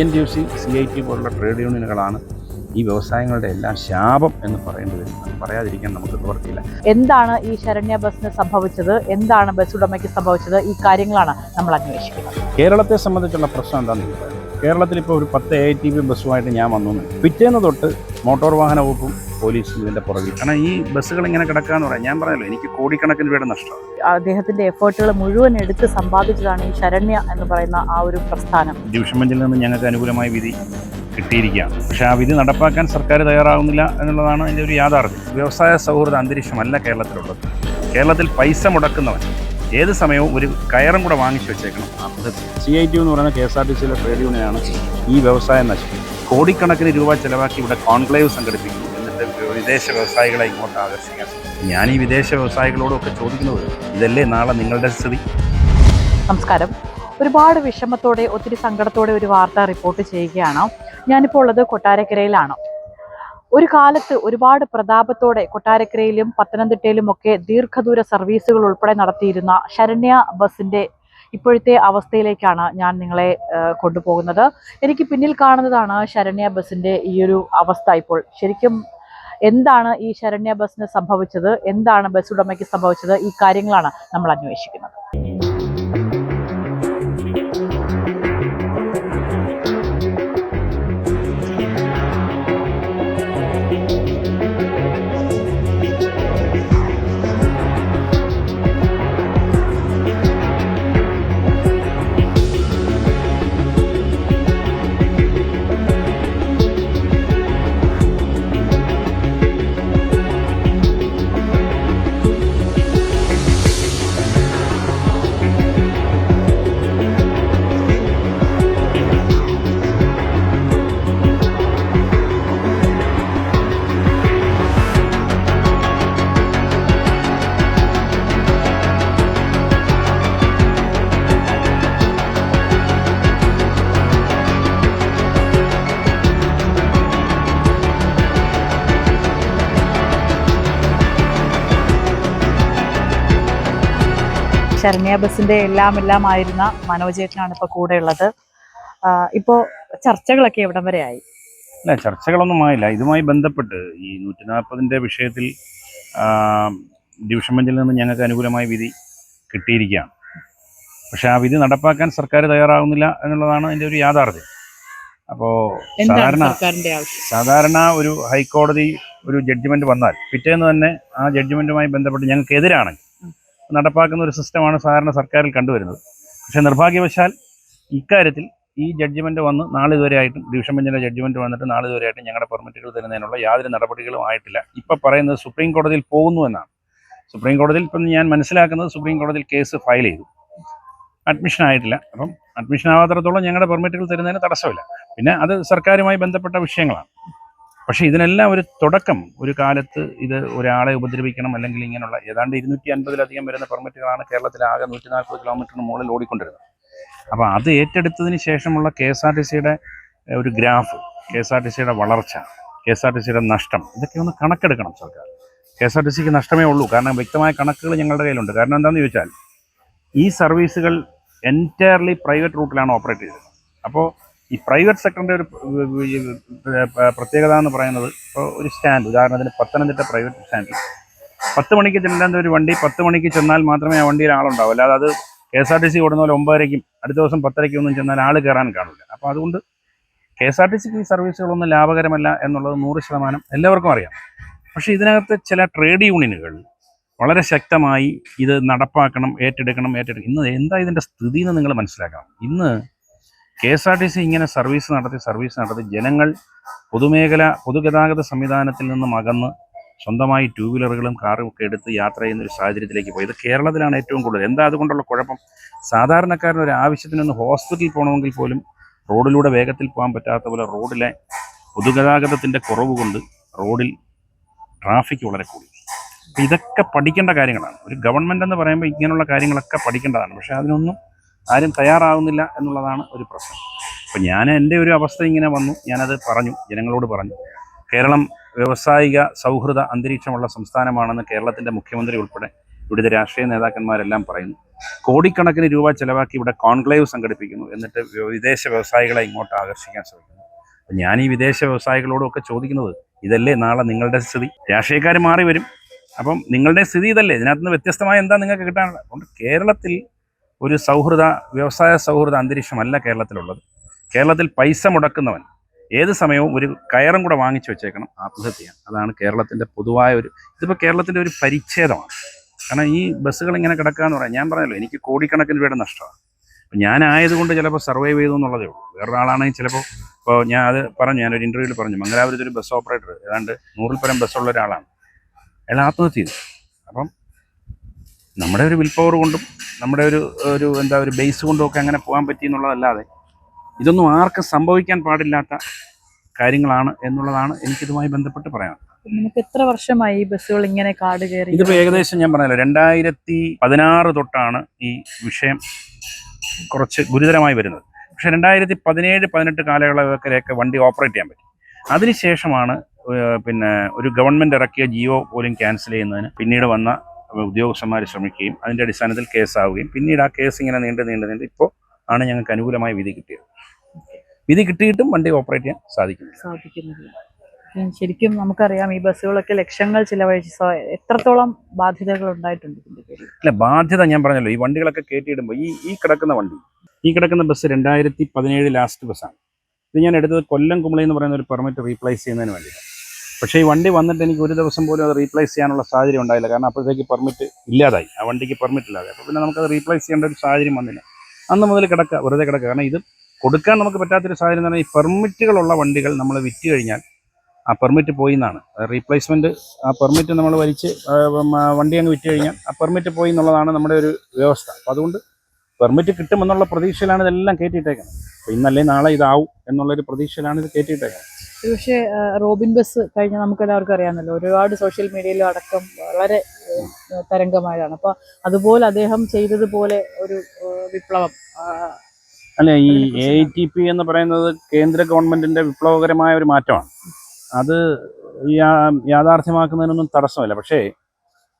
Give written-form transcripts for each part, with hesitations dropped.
INTUC, CIT പോലുള്ള trade യൂണിയനുകളാണ് ഈ വ്യവസായങ്ങളുടെ എല്ലാം ശാപം എന്ന് പറയേണ്ടി വരും. പറയാതിരിക്കാൻ നമുക്ക് നിവർത്തിയില്ല. എന്താണ് ഈ ശരണ്യ ബസ്സിന് സംഭവിച്ചത്, എന്താണ് ബസ് ഉടമയ്ക്ക് സംഭവിച്ചത്, ഈ കാര്യങ്ങളാണ് നമ്മൾ അന്വേഷിക്കുന്നത്. കേരളത്തെ സംബന്ധിച്ചുള്ള പ്രശ്നം എന്താണെന്ന് ചോദിച്ചാൽ, കേരളത്തിൽ ഇപ്പോൾ ഒരു 10 AITB ബസ്സുമായിട്ട് ഞാൻ വന്നു. പിറ്റേന്ന് തൊട്ട് മോട്ടോർ വാഹന വകുപ്പും പോലീസും ഇതിൻ്റെ പുറകിൽ. കാരണം ഈ ബസ്സുകൾ ഇങ്ങനെ കിടക്കാന്ന് പറയാം. ഞാൻ പറഞ്ഞല്ലോ, എനിക്ക് കോടിക്കണക്കിന് രൂപയുടെ നഷ്ടമാണ്. അദ്ദേഹത്തിന്റെ എഫേർട്ടുകൾ മുഴുവൻ എടുത്ത് സമ്പാദിച്ചതാണ് ഈ ശരണ്യ എന്ന് പറയുന്ന ആ ഒരു പ്രസ്ഥാനം. ഡിവിഷൻ ബെഞ്ചിൽ നിന്ന് ഞങ്ങൾക്ക് അനുകൂലമായ വിധി കിട്ടിയിരിക്കുകയാണ്. പക്ഷേ ആ വിധി നടപ്പാക്കാൻ സർക്കാർ തയ്യാറാകുന്നില്ല എന്നുള്ളതാണ് അതിൻ്റെ ഒരു യാഥാർത്ഥ്യം. വ്യവസായ സൗഹൃദ അന്തരീക്ഷമല്ല കേരളത്തിലുള്ളത്. കേരളത്തിൽ പൈസ മുടക്കുന്നവൻ ഏത് സമയവും ഒരു കയറും കൂടെ വാങ്ങിച്ചു വെച്ചേക്കണം. CIT എന്ന് പറയുന്ന KSRTCയിലെ ട്രേഡ് യൂണിയനാണ് ഈ വ്യവസായം നശിപ്പിക്കുന്നത്. കോടിക്കണക്കിന് രൂപ ചെലവാക്കി ഇവിടെ കോൺക്ലേവ് സംഘടിപ്പിക്കുന്നു, എന്നിട്ട് വിദേശ വ്യവസായികളെ ഇങ്ങോട്ട് ആകർഷിക്കാൻ. ഞാൻ ഈ വിദേശ വ്യവസായികളോടൊക്കെ ചോദിക്കുന്നത്, ഇതല്ലേ നാളെ നിങ്ങളുടെ സ്ഥിതി? നമസ്കാരം. ഒരുപാട് വിഷമത്തോടെ, ഒത്തിരി സങ്കടത്തോടെ ഒരു വാർത്ത റിപ്പോർട്ട് ചെയ്യുകയാണ്. ഞാനിപ്പോൾ ഉള്ളത് കൊട്ടാരക്കരയിലാണ്. ഒരു കാലത്ത് ഒരുപാട് പ്രതാപത്തോടെ കൊട്ടാരക്കരയിലും പത്തനംതിട്ടയിലും ഒക്കെ ദീർഘദൂര സർവീസുകൾ ഉൾപ്പെടെ നടത്തിയിരുന്ന ശരണ്യ ബസിൻ്റെ ഇപ്പോഴത്തെ അവസ്ഥയിലേക്കാണ് ഞാൻ നിങ്ങളെ കൊണ്ടുപോകുന്നത്. എനിക്ക് പിന്നിൽ കാണുന്നതാണ് ശരണ്യ ബസിൻ്റെ ഈ ഒരു അവസ്ഥ. ഇപ്പോൾ ശരിക്കും എന്താണ് ഈ ശരണ്യ ബസിന് സംഭവിച്ചത്, എന്താണ് ബസ് ഉടമയ്ക്ക് സംഭവിച്ചത്, ഈ കാര്യങ്ങളാണ് നമ്മൾ അന്വേഷിക്കുന്നത്. ശരണ്യ ബസിന്റെ എല്ലാമായിരുന്ന മനോജേട്ടനാണ് ഇപ്പോൾ കൂടെ ഉള്ളത്. ഇപ്പോൾ ചർച്ചകളൊക്കെ എവിടം വരെ ആയി? അല്ല, ചർച്ചകളൊന്നും ആയില്ല. ഇതുമായി ബന്ധപ്പെട്ട് ഈ 140ന്റെ വിഷയത്തിൽ ഡിവിഷൻ ബെഞ്ചിൽ നിന്ന് ഞങ്ങൾക്ക് അനുകൂലമായ വിധി കിട്ടിയിരിക്കുകയാണ്. പക്ഷേ ആ വിധി നടപ്പാക്കാൻ സർക്കാർ തയ്യാറാകുന്നില്ല എന്നുള്ളതാണ് അതിൻ്റെ ഒരു യാഥാർത്ഥ്യം. അപ്പോൾ സാധാരണ ഒരു ഹൈക്കോടതി ഒരു ജഡ്ജ്മെന്റ് വന്നാൽ പിറ്റേന്ന് തന്നെ ആ ജഡ്ജ്മെന്റുമായി ബന്ധപ്പെട്ട് ഞങ്ങൾക്ക് എതിരാണെങ്കിൽ നടപ്പാക്കുന്ന ഒരു സിസ്റ്റമാണ് സാധാരണ സർക്കാരിൽ കണ്ടുവരുന്നത്. പക്ഷേ നിർഭാഗ്യവശാൽ ഇക്കാര്യത്തിൽ ഈ ജഡ്ജ്മെന്റ് വന്ന് നാളിതുവരെയായിട്ടും, ഡിവിഷൻ ബെഞ്ചിൻ്റെ ജഡ്ജ്മെന്റ് വന്നിട്ട് നാളിതുവരെയായിട്ടും ഞങ്ങളുടെ പെർമിറ്റുകൾ തരുന്നതിനുള്ള യാതൊരു നടപടികളും ആയിട്ടില്ല. ഇപ്പം പറയുന്നത് സുപ്രീം കോടതിയിൽ പോകുന്നു എന്നാണ്. സുപ്രീം കോടതിയിൽ ഇപ്പം ഞാൻ മനസ്സിലാക്കുന്നത്, സുപ്രീം കോടതിയിൽ കേസ് ഫയൽ ചെയ്തു, അഡ്മിഷൻ ആയിട്ടില്ല. അപ്പം അഡ്മിഷൻ ആവാത്തിടത്തോളം ഞങ്ങളുടെ പെർമിറ്റുകൾ തരുന്നതിന് തടസ്സമില്ല. പിന്നെ അത് സർക്കാരുമായി ബന്ധപ്പെട്ട വിഷയങ്ങളാണ്. പക്ഷേ ഇതിനെല്ലാം ഒരു തുടക്കം, ഒരു കാലത്ത് ഇത് ഒരാളെ ഉപദ്രവിക്കണം അല്ലെങ്കിൽ ഇങ്ങനെയുള്ള ഏതാണ്ട് 250-ലധികം വരുന്ന പെർമിറ്റുകളാണ് കേരളത്തിലാകെ 140 കിലോമീറ്ററിന് മുകളിൽ ഓടിക്കൊണ്ടിരുന്നത്. അപ്പോൾ അത് ഏറ്റെടുത്തതിന് ശേഷമുള്ള KSRTCയുടെ ഒരു ഗ്രാഫ്, KSRTCയുടെ വളർച്ച, KSRTCയുടെ നഷ്ടം, ഇതൊക്കെ ഒന്ന് കണക്കെടുക്കണം സർക്കാർ. KSRTCക്ക് നഷ്ടമേ ഉള്ളൂ. കാരണം വ്യക്തമായ കണക്കുകൾ ഞങ്ങളുടെ കയ്യിലുണ്ട്. കാരണം എന്താണെന്ന് ചോദിച്ചാൽ, ഈ സർവീസുകൾ എൻറ്റയർലി പ്രൈവറ്റ് റൂട്ടിലാണ് ഓപ്പറേറ്റ് ചെയ്തത്. അപ്പോൾ ഈ പ്രൈവറ്റ് സെക്ടറിൻ്റെ ഒരു പ്രത്യേകത എന്ന് പറയുന്നത്, ഇപ്പോൾ ഒരു സ്റ്റാൻഡ്, ഉദാഹരണത്തിന് പത്തനംതിട്ട പ്രൈവറ്റ് സ്റ്റാൻഡിൽ 10 മണിക്ക് ചെല്ലേണ്ട ഒരു വണ്ടി 10 മണിക്ക് ചെന്നാൽ മാത്രമേ ആ വണ്ടിയിൽ ആളുണ്ടാവും. അല്ലാതെ അത് KSRTC ഓടുന്ന പോലെ 9:30-ക്കും അടുത്ത ദിവസം 10:30-ക്കും ഒന്നും ചെന്നാൽ ആൾ കയറാൻ കാണില്ല. അപ്പോൾ അതുകൊണ്ട് KSRTCക്ക് ഈ സർവീസുകളൊന്നും ലാഭകരമല്ല എന്നുള്ളത് 100% എല്ലാവർക്കും അറിയാം. പക്ഷേ ഇതിനകത്ത് ചില ട്രേഡ് യൂണിയനുകൾ വളരെ ശക്തമായി ഇത് നടപ്പാക്കണം, ഏറ്റെടുക്കണം. ഇന്ന് എന്താ ഇതിൻ്റെ സ്ഥിതി എന്ന് നിങ്ങൾ മനസ്സിലാക്കണം. ഇന്ന് KSRTC ഇങ്ങനെ സർവീസ് നടത്തി ജനങ്ങൾ പൊതുഗതാഗത സംവിധാനത്തിൽ നിന്നും അകന്ന് സ്വന്തമായി 2 വീലറുകളും കാറും ഒക്കെ എടുത്ത് യാത്ര ചെയ്യുന്നൊരു സാഹചര്യത്തിലേക്ക് പോയി. ഇത് കേരളത്തിലാണ് ഏറ്റവും കൂടുതൽ. എന്താ അതുകൊണ്ടുള്ള കുഴപ്പം? സാധാരണക്കാരന് ഒരു ആവശ്യത്തിനൊന്ന് ഹോസ്പിറ്റലിൽ പോകണമെങ്കിൽ പോലും റോഡിലൂടെ വേഗത്തിൽ പോകാൻ പറ്റാത്ത പോലെ റോഡിലെ പൊതുഗതാഗതത്തിൻ്റെ കുറവ് കൊണ്ട് റോഡിൽ ട്രാഫിക് വളരെ കൂടി. അപ്പോൾ ഇതൊക്കെ പഠിക്കേണ്ട കാര്യങ്ങളാണ്. ഒരു ഗവൺമെൻറ് എന്ന് പറയുമ്പോൾ ഇങ്ങനെയുള്ള കാര്യങ്ങളൊക്കെ പഠിക്കേണ്ടതാണ്. പക്ഷേ അതിനൊന്നും ആരും തയ്യാറാവുന്നില്ല എന്നുള്ളതാണ് ഒരു പ്രശ്നം. അപ്പോൾ എൻ്റെ ഒരു അവസ്ഥ ഇങ്ങനെ വന്നു, ഞാനത് പറഞ്ഞു, ജനങ്ങളോട് പറഞ്ഞു. കേരളം വ്യവസായിക സൗഹൃദ അന്തരീക്ഷമുള്ള സംസ്ഥാനമാണെന്ന് കേരളത്തിൻ്റെ മുഖ്യമന്ത്രി ഉൾപ്പെടെ ഇവിടുത്തെ രാഷ്ട്രീയ നേതാക്കന്മാരെല്ലാം പറയുന്നു. കോടിക്കണക്കിന് രൂപ ചിലവാക്കി ഇവിടെ കോൺക്ലേവ് സംഘടിപ്പിക്കുന്നു, എന്നിട്ട് വിദേശ വ്യവസായികളെ ഇങ്ങോട്ട് ആകർഷിക്കാൻ ശ്രമിക്കുന്നു. അപ്പം ഞാൻ ഈ വിദേശ വ്യവസായികളോടൊക്കെ ചോദിക്കുന്നത്, ഇതല്ലേ നാളെ നിങ്ങളുടെ സ്ഥിതി? രാഷ്ട്രീയക്കാർ മാറി വരും, അപ്പം നിങ്ങളുടെ സ്ഥിതി ഇതല്ലേ? ഇതിനകത്ത് നിന്ന് വ്യത്യസ്തമായ എന്താ നിങ്ങൾക്ക് കിട്ടാനുള്ളത്? അതുകൊണ്ട് കേരളത്തിൽ ഒരു വ്യവസായ സൗഹൃദ അന്തരീക്ഷമല്ല കേരളത്തിലുള്ളത്. കേരളത്തിൽ പൈസ മുടക്കുന്നവൻ ഏത് സമയവും ഒരു കയറും കൂടെ വാങ്ങിച്ചു വെച്ചേക്കണം ആത്മഹത്യ ചെയ്യാൻ. അതാണ് കേരളത്തിൻ്റെ പൊതുവായ ഇതിപ്പോൾ കേരളത്തിൻ്റെ ഒരു പരിച്ഛേദമാണ്. കാരണം ഈ ബസ്സുകൾ ഇങ്ങനെ കിടക്കുക എന്ന് പറയാം, ഞാൻ പറഞ്ഞല്ലോ എനിക്ക് കോടിക്കണക്കിന് രൂപയുടെ നഷ്ടമാണ്. അപ്പം ഞാനായതുകൊണ്ട് ചിലപ്പോൾ സർവൈവ് ചെയ്തു എന്നുള്ളതേ ഉള്ളൂ. വേറൊരാളാണെങ്കിൽ ചിലപ്പോൾ ഞാൻ അത് പറഞ്ഞു, ഞാനൊരു ഇൻ്റർവ്യൂവിൽ പറഞ്ഞു, മംഗലാപുരത്ത് ഒരു ബസ് ഓപ്പറേറ്റർ ഏതാണ്ട് 100 പരം ബസ്സുള്ള ഒരാളാണ്, അയാൾ ആത്മഹത്യ ചെയ്തു. അപ്പം നമ്മുടെ ഒരു വിൽ പവർ കൊണ്ടും നമ്മുടെ ഒരു ബേസ് കൊണ്ടും ഒക്കെ അങ്ങനെ പോകാൻ പറ്റി എന്നുള്ളതല്ലാതെ ഇതൊന്നും ആർക്കും സംഭവിക്കാൻ പാടില്ലാത്ത കാര്യങ്ങളാണ് എന്നുള്ളതാണ് എനിക്കിതുമായി ബന്ധപ്പെട്ട് പറയാനുള്ളത്. നമുക്ക് എത്ര വർഷമായി ഈ ബസ്സുകൾ ഇങ്ങനെ കാട് കയറി? ഇതിപ്പോൾ ഏകദേശം ഞാൻ പറഞ്ഞല്ലോ 2016 തൊട്ടാണ് ഈ വിഷയം കുറച്ച് ഗുരുതരമായി വരുന്നത്. പക്ഷേ 2017-18 കാലയളവിലൊക്കെ വണ്ടി ഓപ്പറേറ്റ് ചെയ്യാൻ പറ്റി. അതിനുശേഷമാണ് പിന്നെ ഒരു ഗവൺമെൻറ് ഇറക്കിയ ജിയോ പോലും ക്യാൻസൽ ചെയ്യുന്നതിന് പിന്നീട് വന്ന ഉദ്യോഗസ്ഥന്മാർ ശ്രമിക്കുകയും അതിൻ്റെ അടിസ്ഥാനത്തിൽ കേസാവുകയും പിന്നീട് ആ കേസ് ഇങ്ങനെ നീണ്ട് ഇപ്പോൾ ആണ് ഞങ്ങൾക്ക് അനുകൂലമായ വിധി കിട്ടിയത്. വിധി കിട്ടിയിട്ടും വണ്ടി ഓപ്പറേറ്റ് ചെയ്യാൻ സാധിക്കുന്നില്ല. ശരിക്കും നമുക്കറിയാം ഈ ബസ്സുകളൊക്കെ ലക്ഷങ്ങൾ ചിലവഴിച്ച് എത്രത്തോളം ബാധ്യതകൾ ഉണ്ടായിട്ടുണ്ട് ഇതിൻ്റെ പേരിൽ. അല്ല, ബാധ്യത ഞാൻ പറഞ്ഞല്ലോ, ഈ വണ്ടികളൊക്കെ കയറ്റിയിടുമ്പോൾ ഈ കിടക്കുന്ന ബസ് 2017 ലാസ്റ്റ് ബസ്സാണ്. ഇത് ഞാൻ എടുത്തത് കൊല്ലം കുമളി എന്ന് പറയുന്ന ഒരു പെർമിറ്റ് റീപ്ലേസ് ചെയ്യുന്നതിന് വേണ്ടിയിട്ടാണ്. പക്ഷേ ഈ വണ്ടി വന്നിട്ട് എനിക്ക് ഒരു ദിവസം പോലും അത് റീപ്ലേസ് ചെയ്യാനുള്ള സാഹചര്യം ഉണ്ടായില്ല. കാരണം അപ്പോഴത്തേക്ക് പെർമിറ്റ് ഇല്ലാതായി, ആ വണ്ടിക്ക് പെർമിറ്റ് ഇല്ലാതായി. അപ്പോൾ പിന്നെ നമുക്കത് റീപ്ലേസ് ചെയ്യേണ്ട ഒരു സാഹചര്യം വന്നില്ല. അന്ന് മുതൽ വെറുതെ കിടക്കുക. കാരണം ഇത് കൊടുക്കാൻ നമുക്ക് പറ്റാത്തൊരു സാഹചര്യം എന്ന് പറഞ്ഞാൽ ഈ പെർമിറ്റുകളുള്ള വണ്ടികൾ നമ്മൾ വിറ്റ് കഴിഞ്ഞാൽ ആ പെർമിറ്റ് പോയി എന്നാണ്. റീപ്ലേസ്മെൻറ്റ് ആ പെർമിറ്റ് നമ്മൾ വലിച്ച് വണ്ടി അങ്ങ് വിറ്റ് കഴിഞ്ഞാൽ ആ പെർമിറ്റ് പോയി എന്നുള്ളതാണ് നമ്മുടെ ഒരു വ്യവസ്ഥ. അപ്പോൾ അതുകൊണ്ട് പെർമിറ്റ് കിട്ടുമെന്നുള്ള പ്രതീക്ഷയിലാണ് ഇതെല്ലാം കയറ്റിയിട്ടേക്കുന്നത്. അപ്പോൾ ഇന്നല്ലേ നാളെ ഇതാവും എന്നുള്ളൊരു പ്രതീക്ഷയിലാണ് ഇത് കയറ്റിയിട്ടേക്കുന്നത്. പക്ഷേ റോബിൻ ബസ് കഴിഞ്ഞ നമുക്ക് എല്ലാവർക്കും അറിയാമല്ലോ, ഒരുപാട് സോഷ്യൽ മീഡിയയിലും അടക്കം വളരെ തരംഗമായതാണ്. അപ്പോൾ അതുപോലെ അദ്ദേഹം ചെയ്തതുപോലെ ഒരു വിപ്ലവം അല്ല, ഈ AITP എന്ന് പറയുന്നത് കേന്ദ്ര ഗവൺമെൻറ്റിൻ്റെ വിപ്ലവകരമായ ഒരു മാറ്റമാണ്. അത് യാഥാർത്ഥ്യമാക്കുന്നതിനൊന്നും തടസ്സമില്ല. പക്ഷേ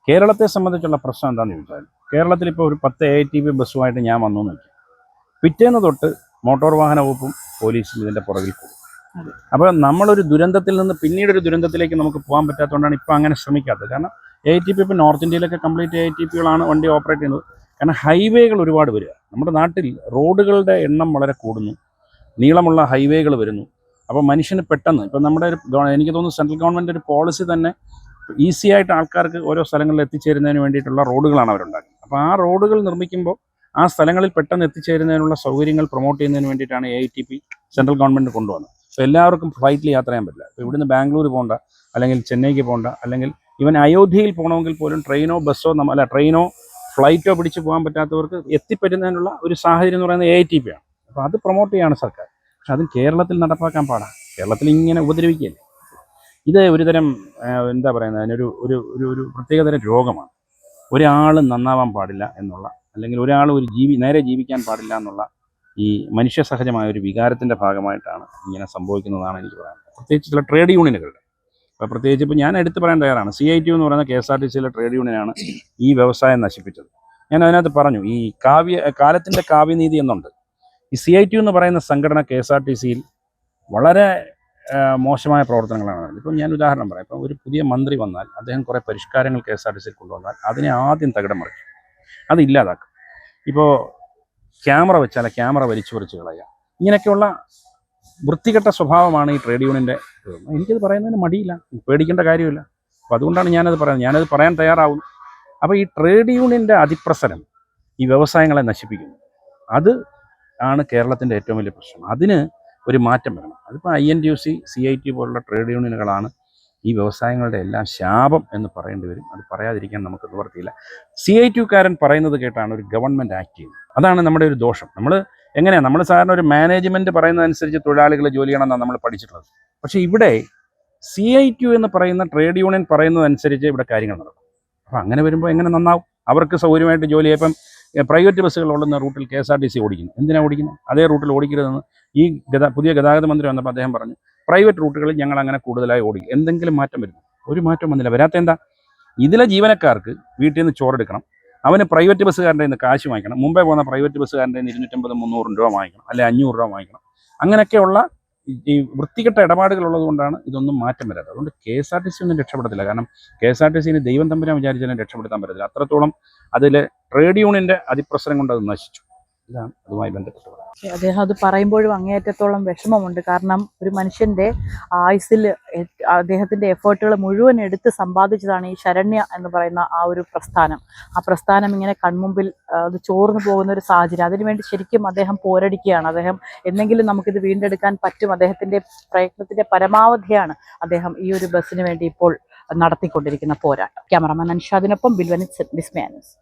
കേരളത്തെ സംബന്ധിച്ചുള്ള പ്രശ്നം എന്താണെന്ന് ചോദിച്ചാൽ, കേരളത്തിൽ ഇപ്പോൾ ഒരു 10 AITP ബസ്സുമായിട്ട് ഞാൻ വന്നു എന്ന് വയ്ക്കും, പിറ്റേന്ന് തൊട്ട് മോട്ടോർ വാഹന വകുപ്പും പോലീസും ഇതിൻ്റെ പുറകിൽ പോകും. അപ്പോൾ നമ്മളൊരു ദുരന്തത്തിൽ നിന്ന് പിന്നീടൊരു ദുരന്തത്തിലേക്ക് നമുക്ക് പോകാൻ പറ്റാത്തതുകൊണ്ടാണ് ഇപ്പോൾ അങ്ങനെ ശ്രമിക്കാത്തത്. കാരണം AITP ഇപ്പോൾ നോർത്ത് ഇന്ത്യയിലൊക്കെ കംപ്ലീറ്റ് AITPകളാണ് വണ്ടി ഓപ്പറേറ്റ് ചെയ്യുന്നത്. കാരണം ഹൈവേകൾ ഒരുപാട് വരിക, നമ്മുടെ നാട്ടിൽ റോഡുകളുടെ എണ്ണം വളരെ കൂടുന്നു, നീളമുള്ള ഹൈവേകൾ വരുന്നു. അപ്പോൾ മനുഷ്യന് പെട്ടെന്ന് ഇപ്പം എനിക്ക് തോന്നുന്നു സെൻട്രൽ ഗവൺമെൻറ് ഒരു പോളിസി തന്നെ ഈസി ആയിട്ട് ആൾക്കാർക്ക് ഓരോ സ്ഥലങ്ങളിൽ എത്തിച്ചേരുന്നതിന് വേണ്ടിയിട്ടുള്ള റോഡുകളാണ് അവരുണ്ടാക്കുന്നത്. അപ്പോൾ ആ റോഡുകൾ നിർമ്മിക്കുമ്പോൾ ആ സ്ഥലങ്ങളിൽ പെട്ടെന്ന് എത്തിച്ചേരുന്നതിനുള്ള സൗകര്യങ്ങൾ പ്രൊമോട്ട് ചെയ്യുന്നതിന് വേണ്ടിയിട്ടാണ് AITP സെൻട്രൽ ഗവൺമെൻറ് കൊണ്ടുവന്നത്. അപ്പോൾ എല്ലാവർക്കും ഫ്ലൈറ്റിൽ യാത്ര ചെയ്യാൻ പറ്റില്ല. ഇപ്പോൾ ഇവിടുന്ന് ബാംഗ്ലൂർ പോകണ്ട, അല്ലെങ്കിൽ ചെന്നൈക്ക് പോകണ്ട, അല്ലെങ്കിൽ ഇവൻ അയോധ്യയിൽ പോകണമെങ്കിൽ പോലും ട്രെയിനോ ഫ്ലൈറ്റോ പിടിച്ച് പോകാൻ പറ്റാത്തവർക്ക് എത്തിപ്പറ്റുന്നതിനുള്ള ഒരു സാഹചര്യം എന്ന് പറയുന്നത് AITP ആണ്. അപ്പോൾ അത് പ്രൊമോട്ട് ചെയ്യാണ് സർക്കാർ. പക്ഷെ അതും കേരളത്തിൽ നടപ്പാക്കാൻ പാടാണ്. കേരളത്തിൽ ഇങ്ങനെ ഉപദ്രവിക്കുകയല്ലേ. ഇത് ഒരുതരം എന്താ പറയുന്നത്, അതിനൊരു ഒരു ഒരു പ്രത്യേകതരം രോഗമാണ്. ഒരാൾ നന്നാവാൻ പാടില്ല എന്നുള്ള, അല്ലെങ്കിൽ ഒരാൾ നേരെ ജീവിക്കാൻ പാടില്ല എന്നുള്ള ഈ മനുഷ്യ സഹജമായ ഒരു വികാരത്തിൻ്റെ ഭാഗമായിട്ടാണ് ഇങ്ങനെ സംഭവിക്കുന്നതാണ് എനിക്ക് പറയാനുള്ളത്. പ്രത്യേകിച്ച് ചില ട്രേഡ് യൂണിയനുകളുടെ. അപ്പോൾ പ്രത്യേകിച്ച് ഇപ്പോൾ ഞാൻ എടുത്തു പറയാൻ തയ്യാറാണ്, CITU എന്ന് പറയുന്ന KSRTCയിലെ ട്രേഡ് യൂണിയനാണ് ഈ വ്യവസായം നശിപ്പിച്ചത്. ഞാൻ അതിനകത്ത് പറഞ്ഞു, ഈ കാലത്തിൻ്റെ കാവ്യനീതി എന്നുണ്ട്. ഈ CITU എന്ന് പറയുന്ന സംഘടന KSRTCയിൽ വളരെ മോശമായ പ്രവർത്തനങ്ങളാണ്. ഇപ്പം ഞാൻ ഉദാഹരണം പറയാം. ഇപ്പം ഒരു പുതിയ മന്ത്രി വന്നാൽ അദ്ദേഹം കുറേ പരിഷ്കാരങ്ങൾ KSRTCയിൽ കൊണ്ടുവന്നാൽ അതിനെ ആദ്യം തകിടം മറിക്കും, അത് ഇല്ലാതാക്കും. ഇപ്പോൾ ക്യാമറ വെച്ചാൽ ക്യാമറ വലിച്ചു കളയുക, ഇങ്ങനെയൊക്കെയുള്ള വൃത്തികെട്ട സ്വഭാവമാണ് ഈ ട്രേഡ് യൂണിയൻ്റെ. എനിക്കത് പറയുന്നതിന് മടിയില്ല, പേടിക്കേണ്ട കാര്യമില്ല. അപ്പോൾ അതുകൊണ്ടാണ് ഞാനത് പറയാൻ തയ്യാറാവുന്നു. അപ്പോൾ ഈ ട്രേഡ് യൂണിയൻ്റെ അതിപ്രസരം ഈ വ്യവസായങ്ങളെ നശിപ്പിക്കുന്നു. അത് ആണ് കേരളത്തിൻ്റെ ഏറ്റവും വലിയ പ്രശ്നം. അതിന് ഒരു മാറ്റം വരണം. അതിപ്പോൾ INTUC, CITU പോലുള്ള ട്രേഡ് യൂണിയനുകളാണ് ഈ വ്യവസായങ്ങളുടെ എല്ലാം ശാപം എന്ന് പറയേണ്ടി വരും. അത് പറയാതിരിക്കാൻ നമുക്ക് നിവർത്തിയില്ല. CITUക്കാരൻ പറയുന്നത് കേട്ടാണ് ഒരു ഗവൺമെൻറ് ആക്ട് ചെയ്യുന്നത്. അതാണ് നമ്മുടെ ഒരു ദോഷം. നമ്മൾ സാധാരണ ഒരു മാനേജ്മെൻറ്റ് പറയുന്നതനുസരിച്ച് തൊഴിലാളികൾ ജോലി ചെയ്യണമെന്നാണ് നമ്മൾ പഠിച്ചിട്ടുള്ളത്. പക്ഷേ ഇവിടെ CITU എന്ന് പറയുന്ന ട്രേഡ് യൂണിയൻ പറയുന്നതനുസരിച്ച് ഇവിടെ കാര്യങ്ങൾ നടക്കും. അപ്പോൾ അങ്ങനെ വരുമ്പോൾ എങ്ങനെ നന്നാവും? അവർക്ക് സൗകര്യമായിട്ട് ജോലി ചെയ്യാം. ഇപ്പം പ്രൈവറ്റ് ബസ്സുകൾ ഓടുന്ന റൂട്ടിൽ KSRTC ഓടിക്കുന്നു. എന്തിനാണ് ഓടിക്കുന്നത്? അതേ റൂട്ടിൽ ഓടിക്കരുതെന്ന് ഈ പുതിയ ഗതാഗത മന്ത്രി വന്നപ്പോൾ അദ്ദേഹം പറഞ്ഞു, പ്രൈവറ്റ് റൂട്ടുകളിൽ ഞങ്ങൾ അങ്ങനെ കൂടുതലായി ഓടിക്കും. എന്തെങ്കിലും മാറ്റം വരുന്നു? ഒരു മാറ്റം വന്നില്ല. വരാത്ത എന്താ? ഇതിലെ ജീവനക്കാർക്ക് വീട്ടിൽ നിന്ന് ചോറെടുക്കണം, അവന് പ്രൈവറ്റ് ബസ്സുകാരൻ്റെ നിന്ന് കാശ് വാങ്ങിക്കണം, മുമ്പേ പോകുന്ന പ്രൈവറ്റ് ബസ്സുകാരൻ്റെ നിന്ന് 250-300 രൂപ വാങ്ങിക്കണം, അല്ലെങ്കിൽ 500 രൂപ വാങ്ങിക്കണം. അങ്ങനെയൊക്കെയുള്ള ഈ വൃത്തികെട്ട ഇടപാടുകളുള്ളത് കൊണ്ടാണ് ഇതൊന്നും മാറ്റം വരാത്തത്. അതുകൊണ്ട് KSRTC ഒന്നും രക്ഷപ്പെടത്തില്ല. കാരണം KSRTCന് ദൈവം തമ്പുരാൻ വിചാരിച്ചാലും രക്ഷപ്പെടുത്താൻ പറ്റത്തില്ല. അത്രത്തോളം അതിൽ ട്രേഡ് യൂണിയൻ്റെ അതിപ്രസരം കൊണ്ട് അത് നശിച്ചു. ഇതാണ് അതുമായി ബന്ധപ്പെട്ടത്. അദ്ദേഹം അത് പറയുമ്പോഴും അങ്ങേയറ്റത്തോളം വിഷമമുണ്ട്. കാരണം ഒരു മനുഷ്യൻ്റെ ആയുസ്സിൽ അദ്ദേഹത്തിൻ്റെ എഫേർട്ടുകൾ മുഴുവൻ എടുത്ത് സമ്പാദിച്ചതാണ് ഈ ശരണ്യ എന്ന് പറയുന്ന ആ ഒരു പ്രസ്ഥാനം. ആ പ്രസ്ഥാനം ഇങ്ങനെ കൺമുമ്പിൽ അത് ചോർന്നു പോകുന്ന ഒരു സാഹചര്യം. അതിനുവേണ്ടി ശരിക്കും അദ്ദേഹം പോരടിക്കുകയാണ്. അദ്ദേഹം എന്നെങ്കിലും നമുക്കിത് വീണ്ടെടുക്കാൻ പറ്റും. അദ്ദേഹത്തിൻ്റെ പ്രയത്നത്തിൻ്റെ പരമാവധിയാണ് അദ്ദേഹം ഈ ഒരു ബസ്സിന് വേണ്ടി ഇപ്പോൾ നടത്തിക്കൊണ്ടിരിക്കുന്ന പോരാട്ടം. ക്യാമറമാൻ അൻഷാദിനൊപ്പം ബിൽവനിത് വിസ്മയ ന്യൂസ്.